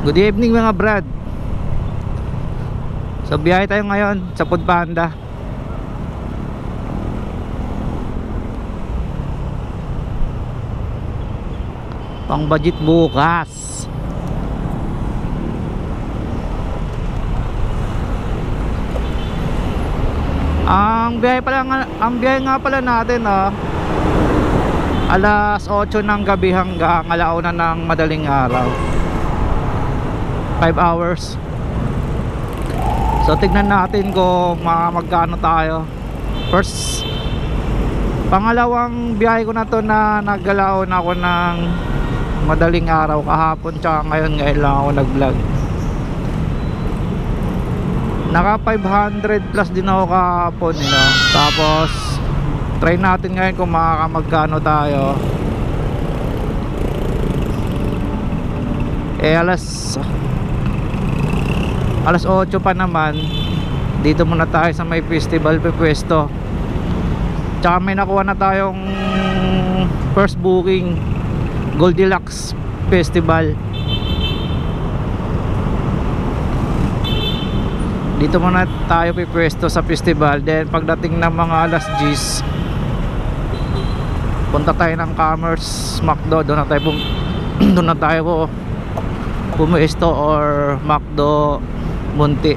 Good evening mga brad. So biyahe tayo ngayon sa Foodpanda. Pang budget bukas. Ang biyahe nga pala natin alas 8 ng gabi hanggang alauna ng madaling araw. 5 hours. So tignan natin kung magkano tayo. First, pangalawang biyahe ko na to na naggalaon ako ng madaling araw kahapon, tsaka ngayon lang ako nag vlog. Naka 500 plus din ako kahapon, Tapos try natin ngayon kung magkano tayo. Alas 8 pa naman. Dito muna tayo sa may festival pwesto. Tsaka may nakuha na tayong first booking, Goldilocks Festival. Dito muna tayo pwesto sa festival. Then pagdating ng mga alas 10, punta tayo ng Commerce McDo. Doon na tayo pumuesto, or McDo Munti,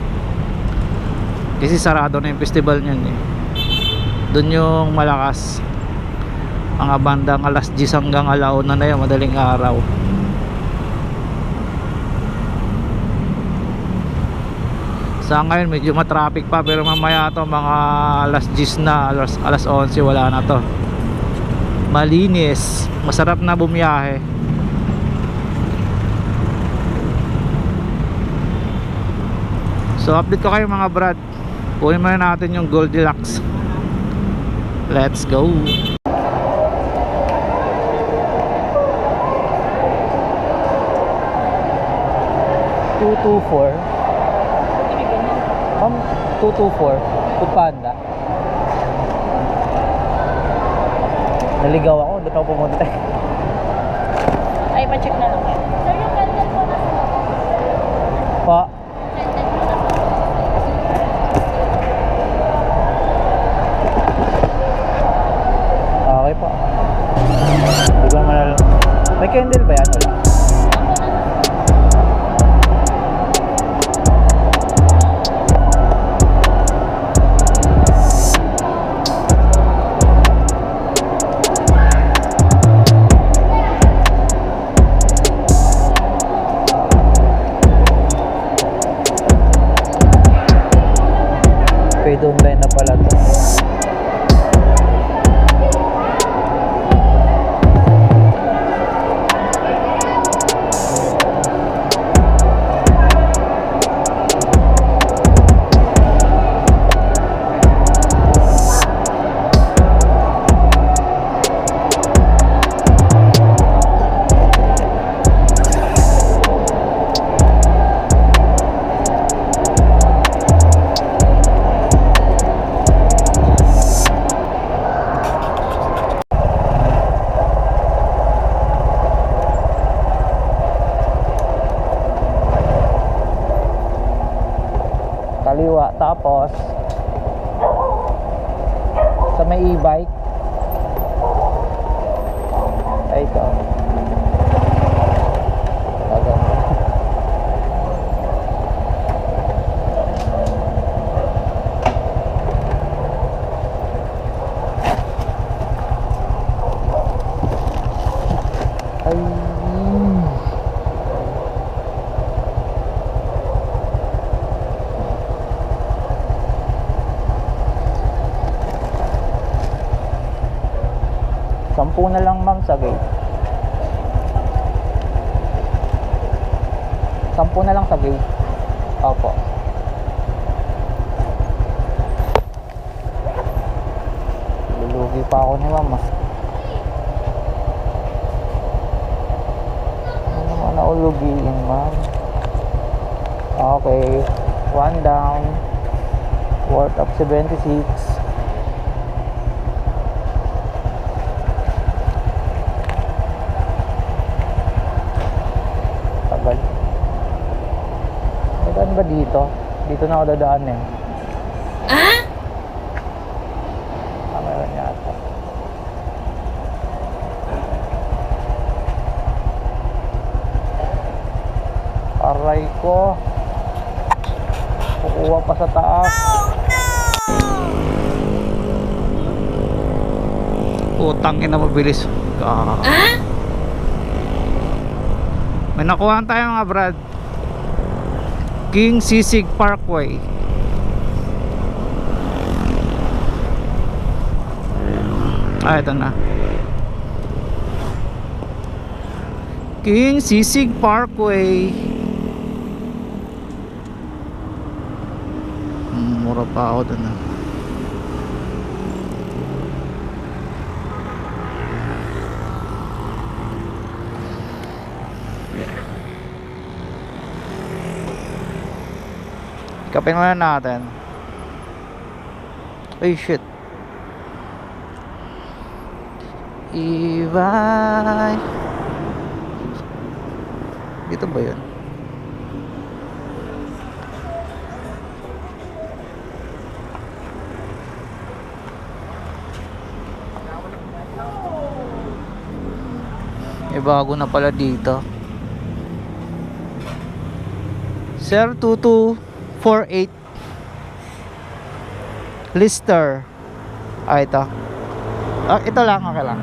kasi sarado na yung festival niyan Doon yung malakas, mga bandang alas 10 hanggang alauna na yun, madaling araw. Sa ngayon medyo matraffic pa, pero mamaya to mga alas 10 na, alas 11 wala na to. Malinis, masarap na bumiyahe. So update ko kayo mga brad. Kunin muna natin yung Goldilocks. Let's go. 224. 224 Foodpanda. Naligaw ako, doon ako pumunta. Ay, pa-check na lang yan. Sir, yung candle po na Pa? Okay po. Hindi ko naman alam. May candle ba yan? Wala. Pwede online na pala to. Kaliwa, tapos sa may e-bike ay ito. Ay, Sampu na lang ma'am sa gate. 10 na lang sa gate. Opo. Lulugi pa ako ni ma'am. Ano naman naulugiin ma'am? Okay. 1 down. Worth of 76. Dadaan ba dito? Dito na ako dadaan eh. Meron yata. Aray ko. Kukuha pa sa taas. Utang ina, mabilis. May nakuhaan tayo mga brad. King Sisig Parkway. Ito na. King Sisig Parkway. Mura pa ako doon. Kapin muna natin. Ay shit. Ibay. Dito ba yun? Bago na pala dito. Sir 2248 Lister. Ito. Ito lang, okay lang.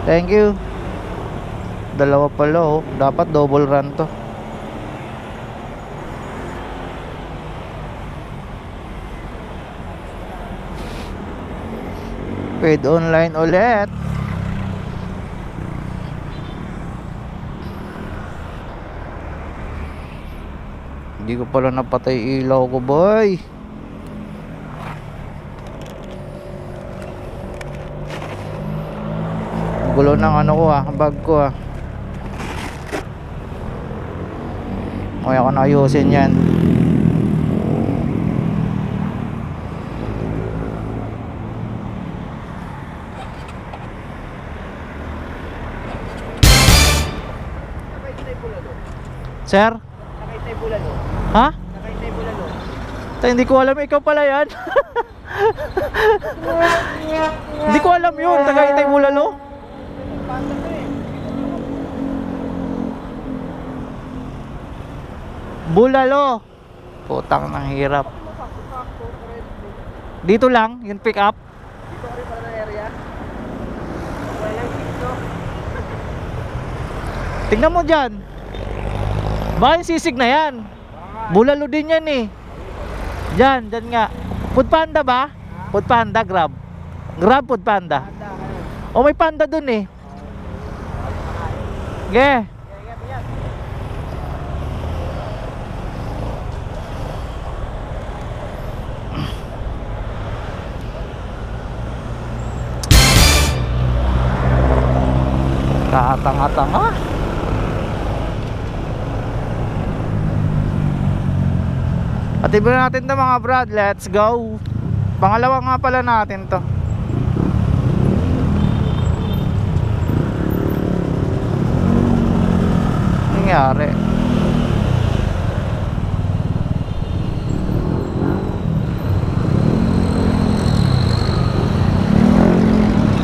Thank you. Dalawa pala oh. Dapat double run to. Paid online ulit. Hindi ko pala napatay ilaw ko, boy. Gulo ng ano ko bag ko Kaya ko na ayusin yan. Sir? Ha? Hindi ko alam, ikaw pala yan. Hindi ko alam yun, Tagaytay Bulalo. Bulalo. Putang ng hirap. Dito lang, yung pick up. Dito ka rin pala na area. Walang dito. Tingnan mo dyan. Baka yung sisig na yan. Bulalo din yan eh. Dyan nga. Food Panda ba? Food Panda, Grab. Grab Food Panda. O may panda dun eh. Ge. Katanga-tanga. Atibin natin to mga brad. Let's go. Pangalawa nga pala natin to. Nangyari.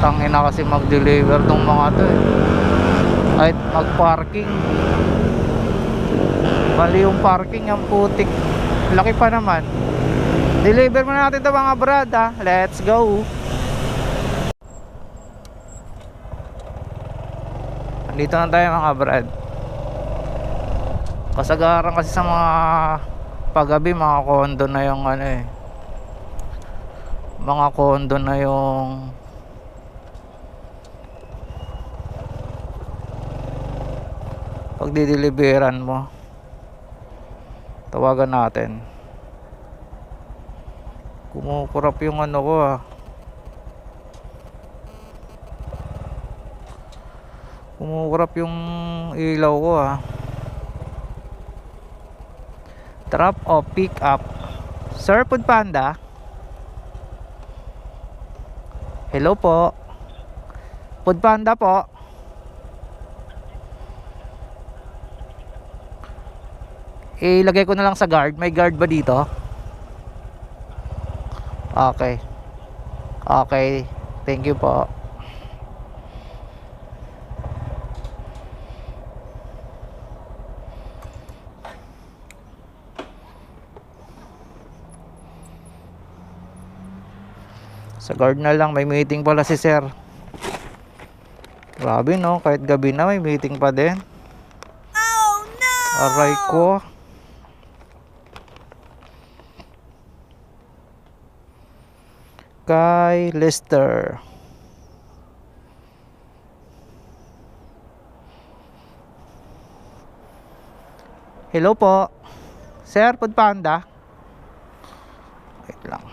Tangina kasi mag-deliver tong mga to eh. Kahit mag-parking. Bali yung parking ang putik. Laki pa naman. Deliver muna natin ito mga brad Let's go. Andito na tayo mga brad. Kasagaran kasi sa mga paggabi, mga condo na yung ano eh. Mga condo na yung pagdideliveran mo. Tawagan natin. Kumukurap yung ano ko Kumukurap yung ilaw ko Drop o pick up. Sir Food Panda. Hello po. Food Panda po. ilagay ko na lang sa guard. May guard ba dito? Okay. Okay. Thank you po. Sa guard na lang, may meeting pala si sir. Grabe no, kahit gabi na may meeting pa din. Oh no! Aray ko. Kay Lester. Hello po. Sir, Food Panda. Wait lang.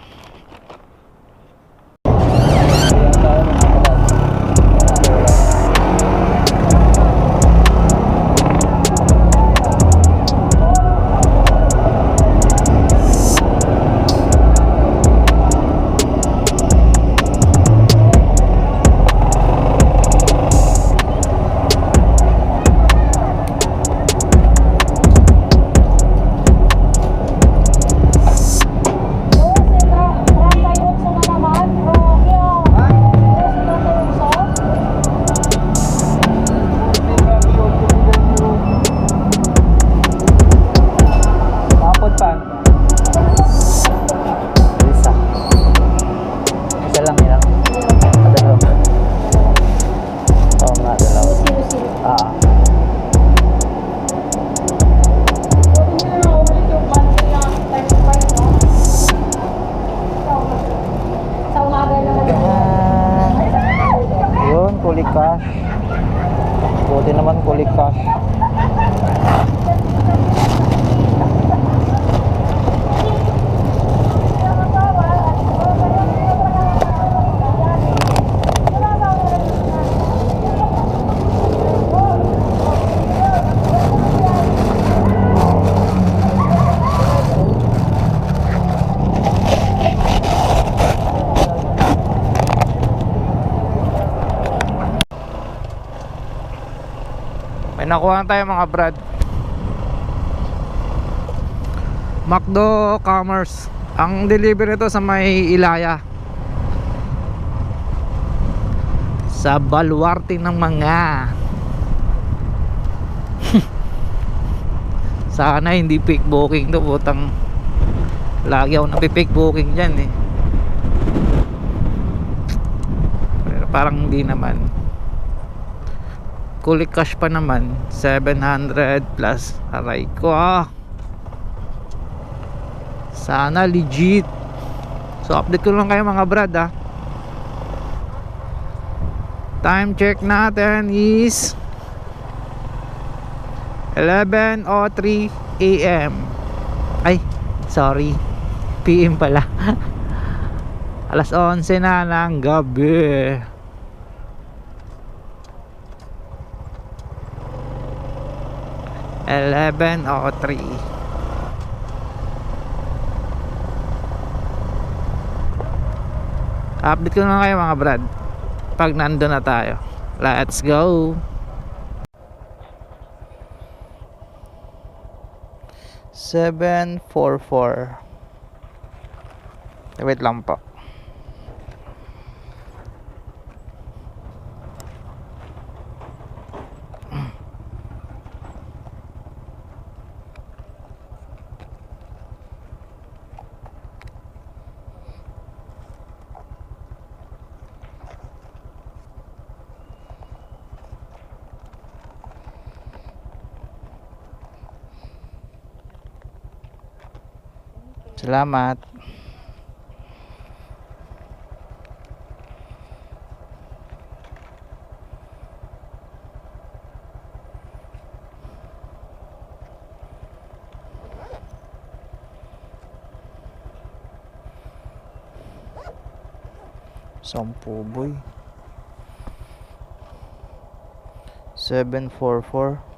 Cash. Buti naman kulik cash. May nakuha na tayo mga brad. McDo Commerce. Ang delivery nito sa may Ilaya, sa baluarte ng mga sana hindi pick booking to, putang lagi ako napipick booking dyan eh. Pero parang hindi naman. Kulik cash pa naman, 700 plus. Aray ko sana legit. So update ko lang kayo mga brad Time check natin is 11:03 AM. Ay, sorry, PM pala. Alas 11 na ng gabi. Eleven o 3. Update ko na kayo mga brad pag nandun na tayo. Let's go. 744. Wait lang po. Salamat. Sampu boy. 744.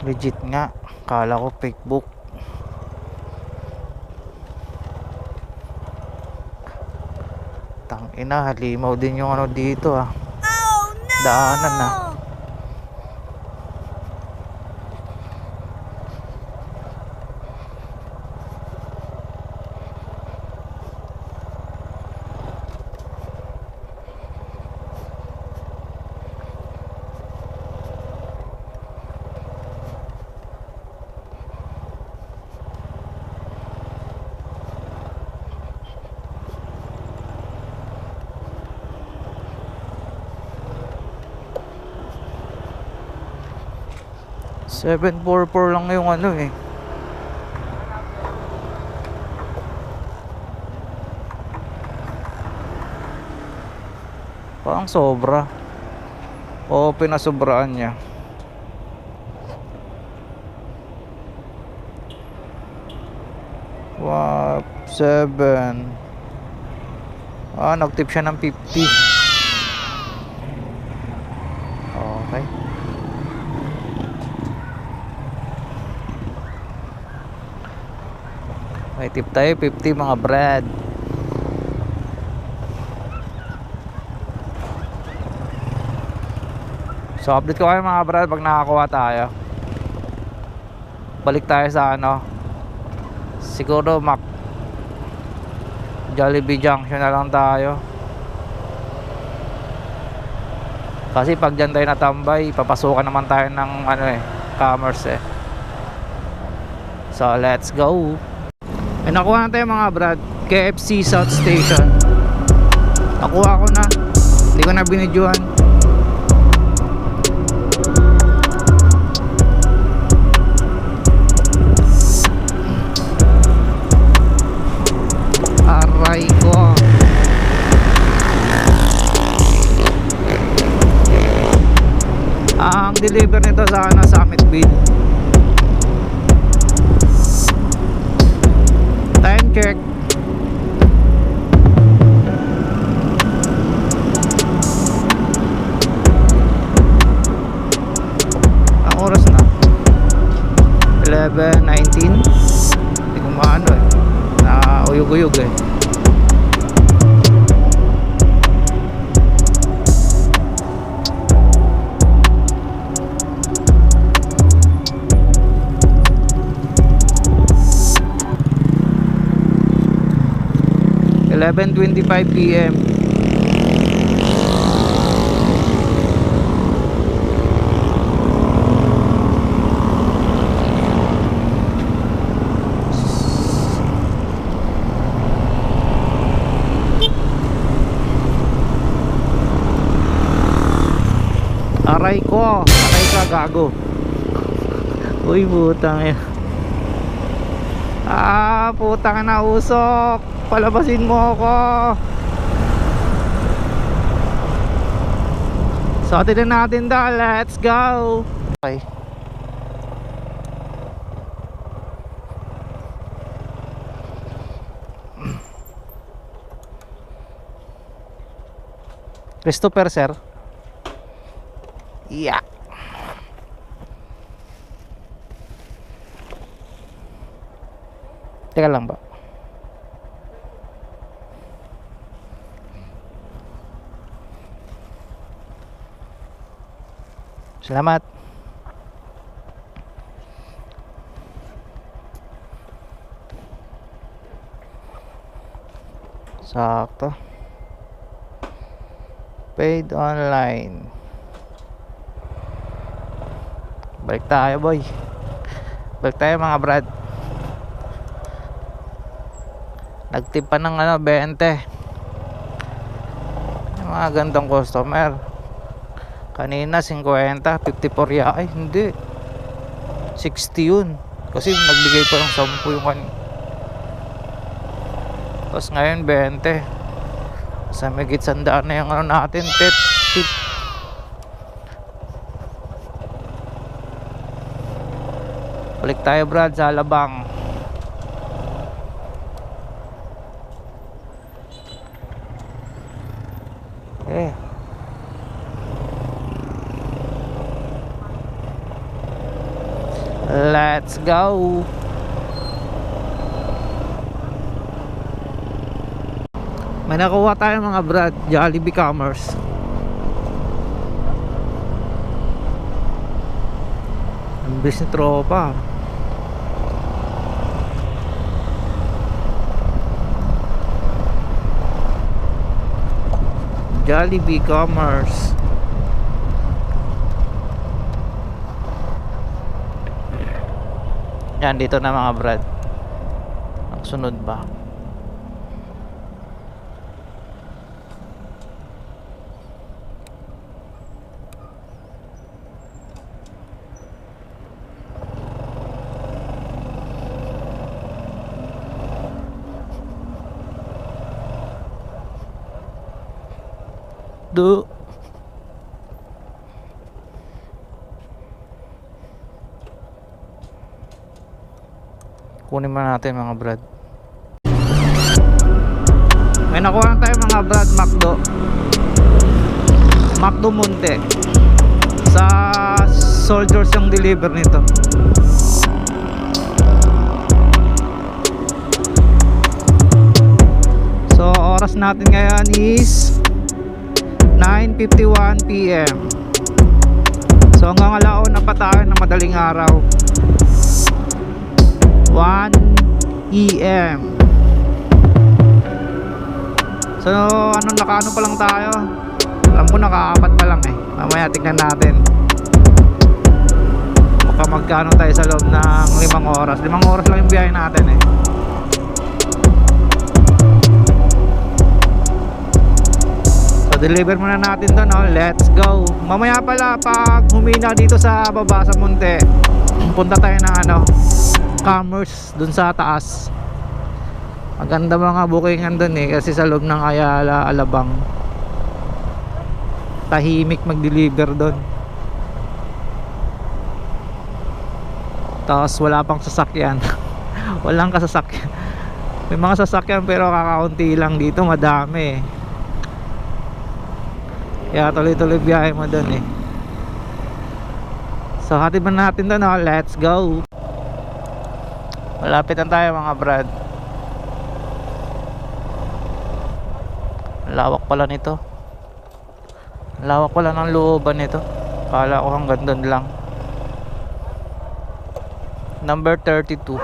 Legit nga. Kala ko fake book. Tangina, halimaw din yung ano dito Oh no! Daanan 744 lang yung ano eh. Parang sobra. O pinasobraan niya. Wow, 7. Nagtip siya ng 50. Okay. May tip tayo 50 mga brad. So update ko kayo mga brad pag nakakuha tayo. Balik tayo sa ano, siguro Jollibee Junction na lang tayo. Kasi pag dyan tayo natambay, papasukan naman tayo ng ano eh, commerce eh. So let's go. May nakuha na tayo mga brad, KFC South Station. Nakuha ko na, hindi ko na binidyohan. Aray ko. Ang deliver nito sana sa Summit Bid. Time check. Ang oras na 11:19. Hindi ko maano eh, na uyog-uyog eh. PM. Aray ko, aray ka gago. Uy putang yan. Putang na usok. Palabasin mo ako. So atin na natin daw. Let's go. Okay. Christopher sir. Yeah. Teka lang ba? Salamat. Sakto. Paid online. Balik tayo boy. Balik tayo mga brad. Nagtip pa ng ano 20. Yung mga gandang customer. Kanina 50, 54 ya. Ay hindi, 60 yun. Kasi nagbigay pa ng 10 yung kanina. Tapos ngayon 20. Sa megit sandaan na yung ano natin, tip. Balik tayo brad sa Alabang. Let's go. May nakuha tayo mga brad, Jollibee Commerce. Ang bilis ni tropa. Jollibee Commerce. Yan, dito na mga brad. Ang sunod ba? McDo. Kunin muna natin mga brad. May nakuha na tayo mga brad, McDo Monte. Sa Soldiers yung deliver nito. So oras natin ngayon is 9:51 PM. So hanggang alauna pa tayo ng madaling araw, 1 AM. So nakaano pa lang tayo. Alam ko nakaapat pa lang eh. Mamaya tignan natin baka magkano tayo sa loob ng 5 oras. 5 oras lang yung biyahe natin eh. So deliver muna natin to, no? Let's go. Mamaya pala pag humina dito sa baba sa Monte, punta tayo ng Commerce dun sa taas. Maganda mga bookingan dun eh, kasi sa loob ng Ayala, Alabang, tahimik mag-deliver dun. Tapos wala pang sasakyan. Walang kasasakyan. May mga sasakyan pero kakaunti lang, dito madami eh. Kaya tuloy-tuloy biyahe mo dun eh. So hatid ba natin dun, no? Let's go. Malapit na tayo mga brad. Lawak pala nito. Lawak pala ng looban nito. Kala ko hanggang doon lang. Number 32.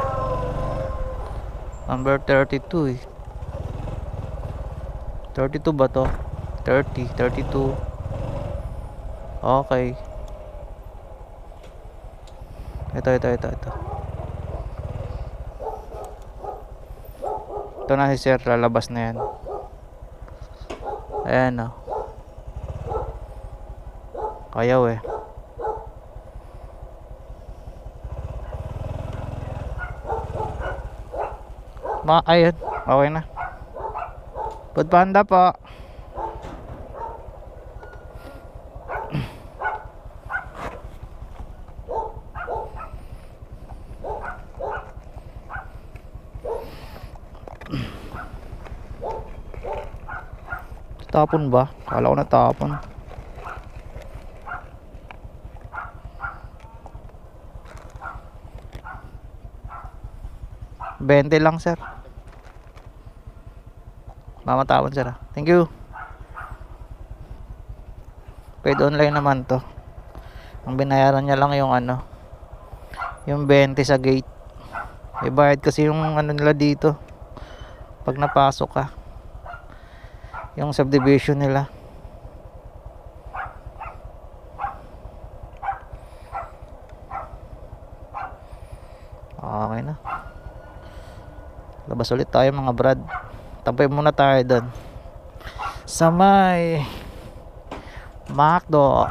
Number 32 eh. 32 ba to? 30, 32. Okay. Ito. Ito na si sir, lalabas na yan. Ayan o. Kayaw eh. Ayun, okay na. Food Panda po. Tapon ba? Kala ko natapon. $20 lang sir. Mamatapon sir. Thank you. Paid online naman to. Ang binayaran niya lang yung yung 20 sa gate. Ibayad kasi yung nila dito pag napasok ka, yung subdivision nila. Okay na. Labas ulit tayo mga brad. Tampay muna tayo doon sa may McDo.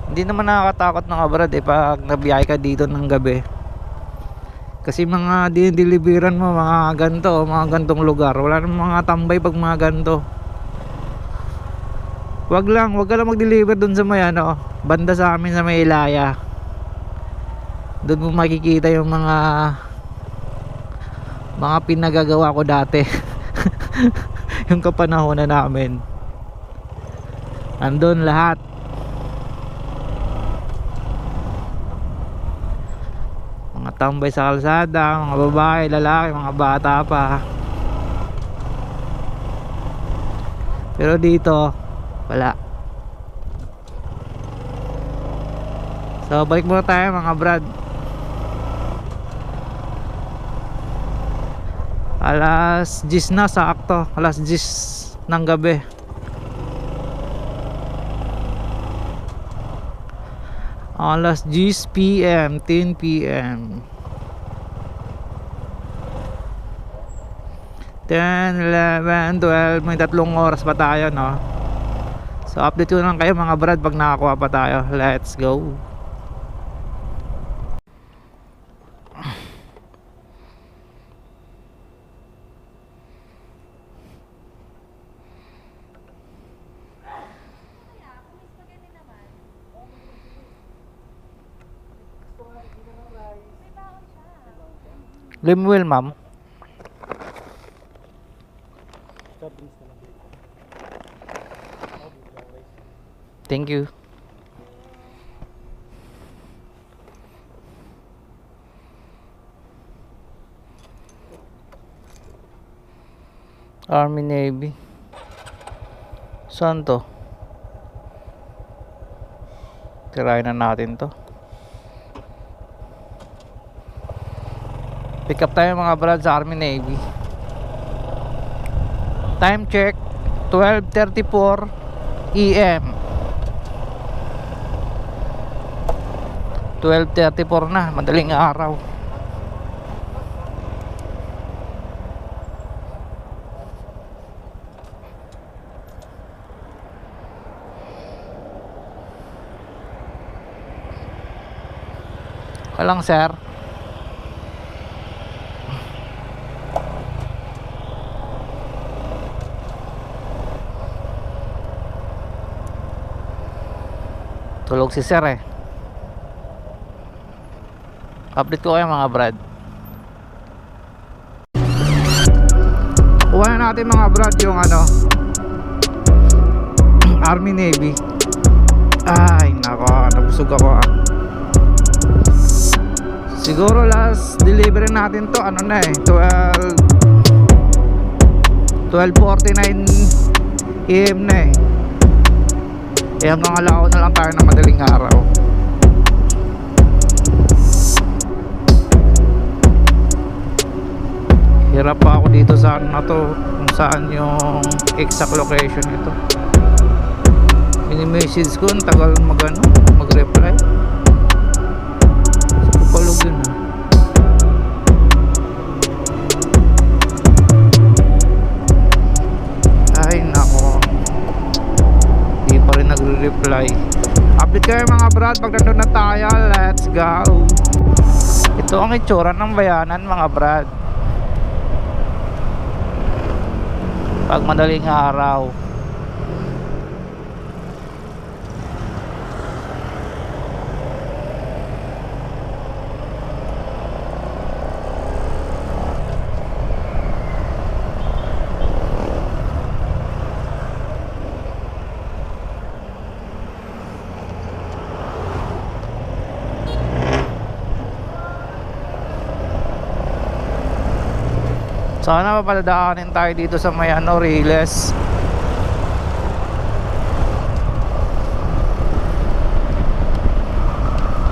Hindi naman nakakatakot mga brad eh pag nabiyahe ka dito ng gabi, kasi mga dinideliveran mo mga gantong lugar, wala namang mga tambay pag mga ganto. Wag ka lang mag-deliver dun sa may banda sa amin sa may Ilaya. Doon mo makikita yung mga pinagagawa ko dati. Yung kapanahonan namin, andun lahat. Mga tambay sa kalsada, mga babae, lalaki, mga bata pa. Pero dito wala. So balik muna tayo mga brad. Alas 10 na sakto. Alas 10 ng gabi. Alas 10 PM, 10 PM, 10, 11, 12. May 3 oras pa tayo, no? So update ko lang kayo mga brad pag nakakuha pa tayo. Let's go. Limuel, ma'am. Thank you. Army Navy. Saan to? Tirahin na natin to. Pick up tayo mga brad sa Army Navy. Time check 12:34 AM. 12:34 na, madaling araw. Kalang sir. Tulog si sir eh. Update ko kayo mga brad. Kuha na natin mga brad yung ano Army Navy. Ay nako, nabusog ako ah. Siguro last delivery natin to ano na eh 12:49 AM na eh. Hanggang alaw na lang tayo ng madaling araw. Hirap pa ako dito sa ano na to, kung saan yung exact location nito. Mini-message ko, ang tagal mag-reply. Kupalog yun ah. Ay nako, di pa rin nagre-reply. Update kayo mga brad pag nandun na tayo. Let's go. Ito ang itsura ng bayanan mga brad pag madaling araw. Sana mapaladaanin tayo dito sa may ano, Riles.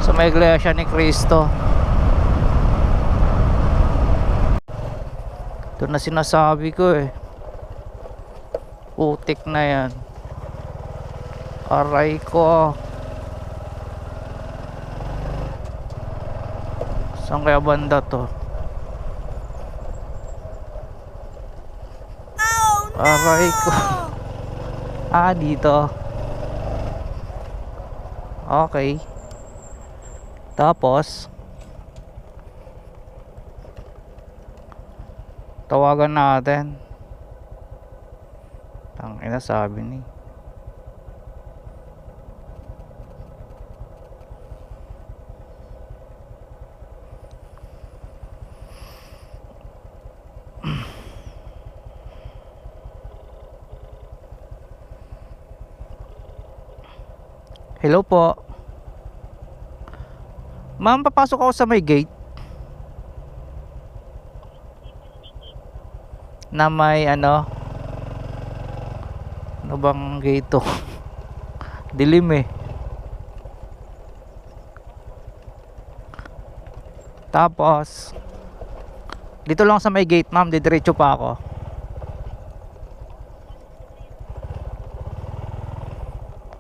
Sa may Iglesia ni Cristo. Ito na sinasabi ko eh. Putik na yan. Aray ko. Saan kaya banda to? Aray ko. Dito. Okay. Tapos tawagan natin. Ang ina sabi ni. Hello po. Ma'am, papasok ako sa may gate na may ano bang gate to? Dilim eh. Tapos dito lang sa may gate ma'am, didiretso pa ako.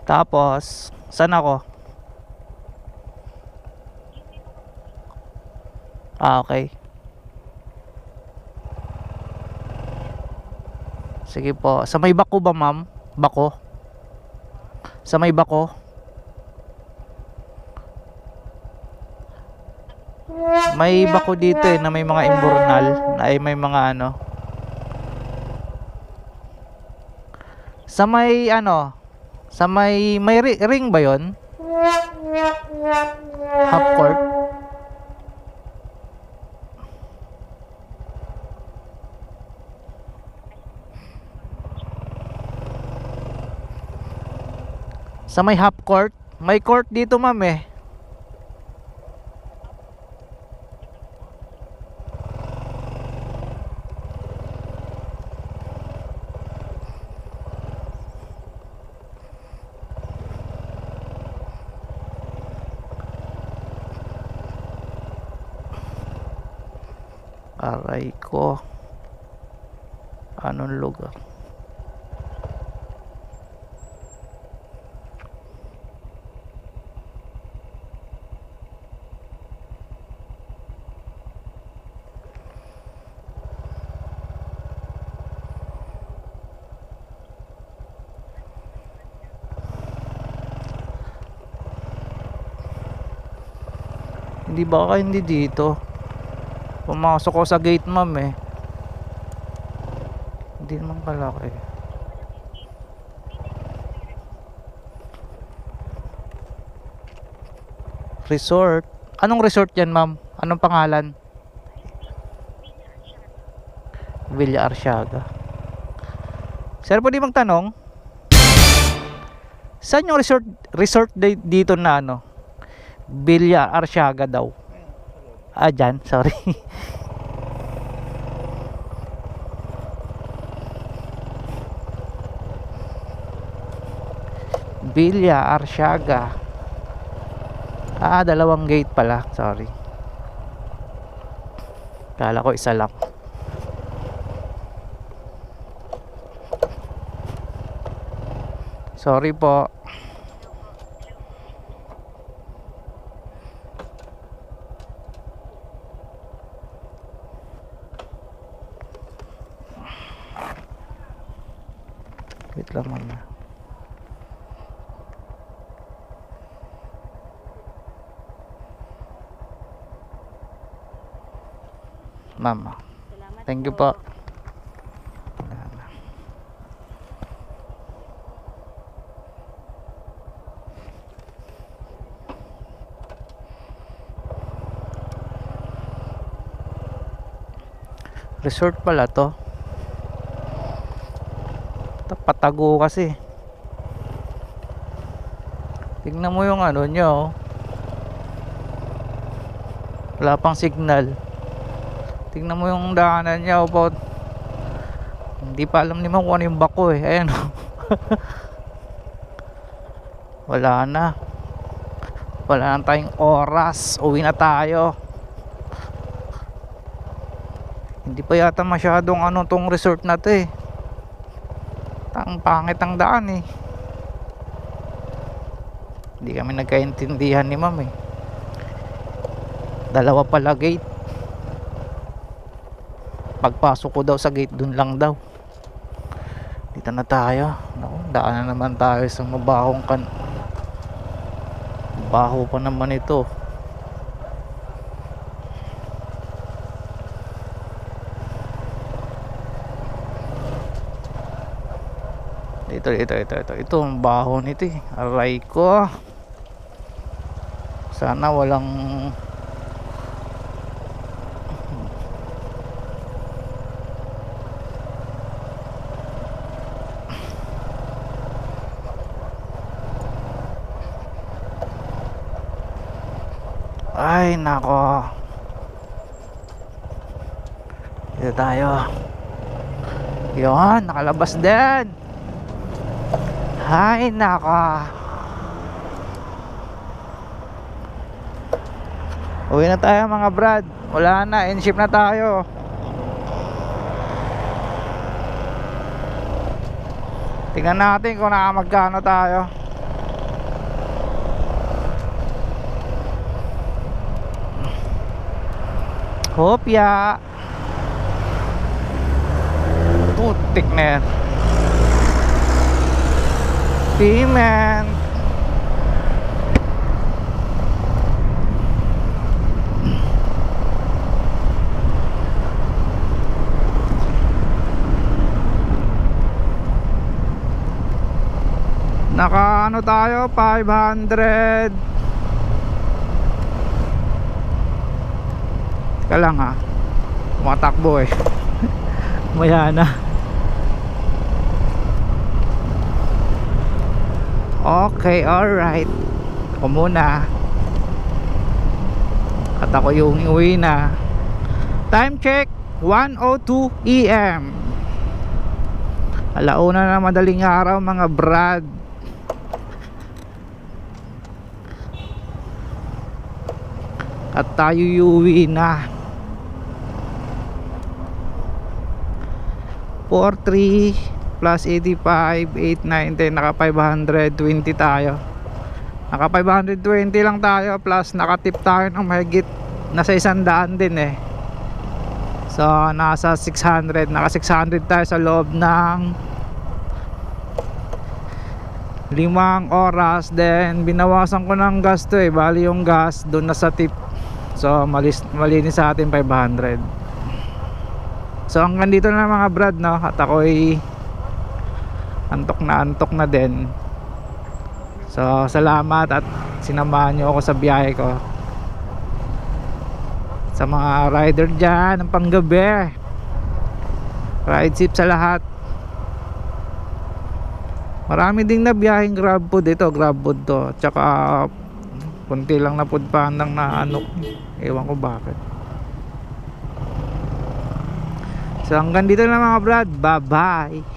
Tapos saan ako? Okay. Sige po. Sa may bako ba ma'am? Bako? Sa may bako? May bako dito eh na may mga imburnal, na ay may mga ano. Sa may ano, sa may ring ba yon? Half court. Sa may half court. May court dito ma'am eh. Aray ko. Anong lugar? Hindi baka hindi dito. Pumasok ko sa gate ma'am eh. Hindi naman kalaki. Resort. Anong resort yan ma'am? Anong pangalan? Villa Arsiaga. Sir, pwede magtanong? Saan yung resort dito na ano? Villa Arsiaga daw. Ah, dyan. Sorry. Villa Arsiaga. Ah, dalawang gate pala. Sorry. Kala ko isa lang. Sorry po. Wait lang muna. Mama. Salamat Thank you po. Resort pala to. Patago kasi. Tignan mo yung ano nyo. Wala pang signal. Tignan mo yung daanan nyo po. Hindi pa alam ni Ma'am kung ano yung bako eh. Ayan. Wala na. Wala na tayong oras. Uwi na tayo. Hindi pa yata masyadong ano tong resort na to eh. Ang pangit ang daan eh. Hindi kami nagkaintindihan ni Ma'am eh. Dalawa pala gate. Pagpasok ko daw sa gate dun lang daw. Dito na tayo. Naku, daan na naman tayo sa mabahong baho pa naman ito. Ito ang baho nito eh. Aray ko. Sana walang ay nako. Dito tayo. Yun, nakalabas din. Ay nako. Uwi na tayo mga brad. Wala na, in ship na tayo. Tingnan natin kung nakamagkano tayo. Hopya. Putik na yan. Payment. Naka ano tayo, 500. Teka lang ha, tumatakbo eh. Maya na. Okay, alright. Ako muna. At ako yung uwi na. Time check, 1:02 AM. Alauna na madaling araw mga brad. At tayo uwi na. 43 plus 85, 8, 9, 10. Naka 520 tayo. Naka 520 lang tayo. Plus nakatip tayo ng mahigit. Nasa 100 din eh. So nasa 600. Naka 600 tayo sa loob ng 5 oras. Then binawasan ko ng gasto eh. Bali yung gas doon na sa tip. So malinis sa atin 500. So hanggang dito na mga brad, no? At ako'y antok na din. So salamat at sinamahan nyo ako sa biyahe ko. Sa mga rider dyan ng panggabi, ride safe sa lahat. Marami ding nabiyaheng grab food ito. Grab food to. Tsaka kunti lang na food pandang na ano. Ewan ko bakit. So hanggang dito na mga brad. Bye bye.